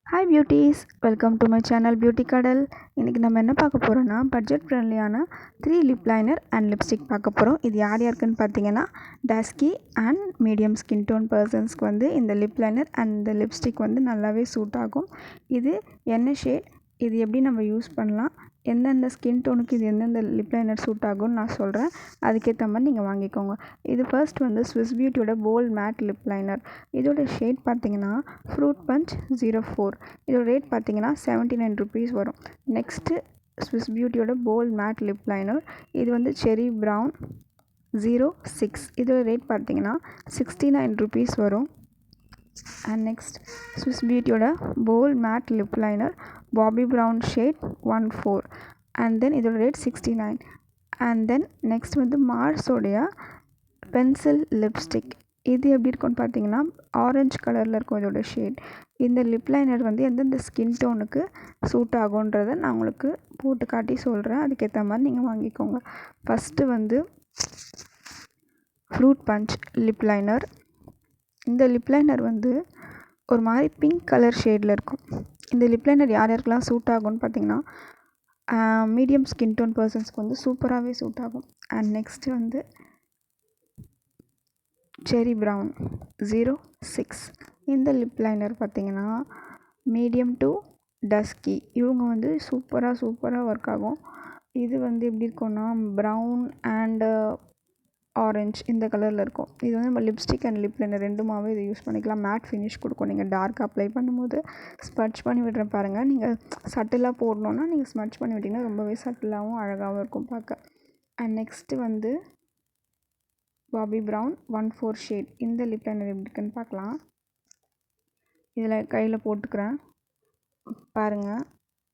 Hi beauties, welcome to my channel beauty Kadal. இன்றைக்கி நம்ம என்ன பார்க்க போகிறோன்னா பட்ஜெட் ஃப்ரெண்ட்லியான 3 லிப் லைனர் அண்ட் லிப்ஸ்டிக் பார்க்க போகிறோம். இது யார் யாருக்குன்னு பார்த்தீங்கன்னா dusky and medium skin tone பர்சன்ஸ்க்கு வந்து இந்த லிப் லைனர் அண்ட் இந்த லிப்ஸ்டிக் வந்து நல்லாவே சூட் ஆகும். இது என்ன ஷேட், இது எப்படி நம்ம யூஸ் பண்ணலாம், எந்தெந்த ஸ்கின் டோனுக்கு இது எந்தெந்த லிப் லைனர் சூட் ஆகும்னு நான் சொல்கிறேன். அதுக்கேற்ற மாதிரி நீங்கள் வாங்கிக்கோங்க. இது ஃபர்ஸ்ட் வந்து ஸ்விஸ் பியூட்டியோட போல்ட் மேட் லிப் லைனர். இதோட ஷேட் பார்த்தீங்கன்னா ஃப்ரூட் பஞ்ச் 04. இதோட ரேட் பார்த்தீங்கன்னா 79 ருபீஸ் வரும். நெக்ஸ்ட்டு ஸ்விஸ் பியூட்டியோட போல்ட் மேட் லிப் லைனர். இது வந்து செரி ப்ரௌன் 06. இதோட ரேட் பார்த்தீங்கன்னா 69 ருபீஸ் வரும். அண்ட் நெக்ஸ்ட் ஸ்விஸ் பியூட்டியோட bold matte lip liner Bobbi Brown shade 14. And then இதோட ரேட் 69. அண்ட் தென் நெக்ஸ்ட் வந்து மார்ஸோடைய பென்சில் லிப்ஸ்டிக். இது எப்படி இருக்கும்னு பார்த்தீங்கன்னா ஆரஞ்சு கலரில் இருக்கும் இதோட ஷேட். இந்த லிப் லைனர் வந்து எந்தெந்த ஸ்கின் டோனுக்கு சூட் ஆகுன்றதை நான் உங்களுக்கு போட்டு காட்டி சொல்கிறேன். அதுக்கேற்ற மாதிரி நீங்கள் வாங்கிக்கோங்க. ஃபஸ்ட்டு வந்து ஃப்ரூட் பஞ்ச் லிப் லைனர். இந்த லிப் லைனர் வந்து ஒரு மாதிரி பிங்க் கலர் ஷேடில் இருக்கும். இந்த லிப் லைனர் யார் யாருக்கெல்லாம் சூட் ஆகும்னு பார்த்தீங்கன்னா மீடியம் ஸ்கின் டோன் பர்சன்ஸ்க்கு வந்து சூப்பராகவே சூட் ஆகும். அண்ட் நெக்ஸ்ட்டு வந்து செரி ப்ரௌன் 06. இந்த லிப் லைனர் பார்த்தீங்கன்னா மீடியம் டு டஸ்கி இவங்க வந்து சூப்பராக ஒர்க் ஆகும். இது வந்து எப்படி இருக்கும்னா ப்ரௌன் அண்டு ஆரஞ்ச் இந்த கலரில் இருக்கும். இது வந்து நம்ம லிப்ஸ்டிக் அண்ட் லிப் லைனர் ரெண்டுமாவே இதை யூஸ் பண்ணிக்கலாம். மேட் ஃபினிஷ் கொடுக்கும். நீங்கள் டார்க் அப்ளை பண்ணும்போது ஸ்மட்ச் பண்ணி விடுற பாருங்கள். நீங்கள் சட்டிலாக போடணுன்னா நீங்கள் ஸ்மட்ச் பண்ணி விட்டிங்கன்னா ரொம்பவே சட்டிலாகவும் அழகாகவும் இருக்கும் பார்க்க. அண்ட் நெக்ஸ்ட்டு வந்து பாபி ப்ரௌன் 14 ஷேட். இந்த லிப் லைனர் எப்படி இருக்குன்னு பார்க்கலாம். இதில் கையில் போட்டுக்கிறேன் பாருங்கள்.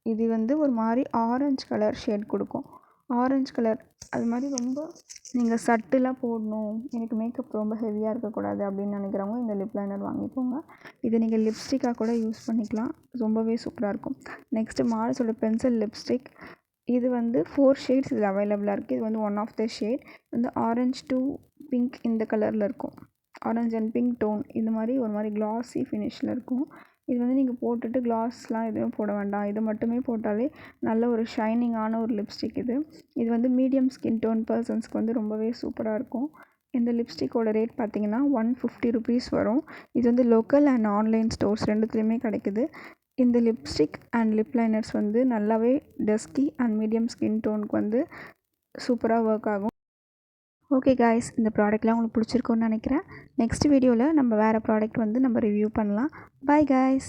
இது வந்து ஒரு மாதிரி ஆரஞ்சு கலர் ஷேட் கொடுக்கும். ஆரஞ்சு கலர் அது மாதிரி ரொம்ப நீங்கள் சட்டிலாக போடணும், எனக்கு மேக்கப் ரொம்ப ஹெவியாக இருக்கக்கூடாது அப்படின்னு நினைக்கிறவங்க இந்த லிப் லைனர் வாங்கிக்கோங்க. இதை நீங்கள் லிப்ஸ்டிக்காக கூட யூஸ் பண்ணிக்கலாம். ரொம்பவே சூப்பராக இருக்கும். நெக்ஸ்ட்டு மார்ஸோட பென்சில் லிப்ஸ்டிக். இது வந்து 4 ஷேட்ஸ் இதில் அவைலபிளாக இருக்குது. இது வந்து ஒன் ஆஃப் த ஷேட் வந்து ஆரஞ்ச் டு பிங்க் இந்த கலரில் இருக்கும். ஆரஞ்ச் அண்ட் பிங்க் டோன் இந்த மாதிரி ஒரு மாதிரி கிளாஸி ஃபினிஷில் இருக்கும். இது வந்து நீங்கள் போட்டுட்டு கிளாஸ்லாம் எதுவும் போட வேண்டாம். இது மட்டுமே போட்டாலே நல்ல ஒரு ஷைனிங்கான ஒரு லிப்ஸ்டிக் இது. இது வந்து மீடியம் ஸ்கின் டோன் பர்சன்ஸ்க்கு வந்து ரொம்பவே சூப்பராக இருக்கும். இந்த லிப்ஸ்டிக்கோட ரேட் பார்த்தீங்கன்னா 150 ருபீஸ் வரும். இது வந்து லோக்கல் அண்ட் ஆன்லைன் ஸ்டோர்ஸ் ரெண்டுத்துலேயுமே கிடைக்குது. இந்த லிப்ஸ்டிக் அண்ட் லிப் லைனர்ஸ் வந்து நல்லாவே டஸ்கி அண்ட் மீடியம் ஸ்கின் டோனுக்கு வந்து சூப்பராக ஒர்க் ஆகும். ஓகே காய்ஸ், இந்த ப்ராடக்ட்லாம் உங்களுக்கு பிடிச்சிருக்குன்னு நினைக்கிறேன். நெக்ஸ்ட் வீடியோவில் நம்ம வேறு ப்ராடக்ட் வந்து நம்ம ரிவ்யூ பண்ணலாம். Bye guys.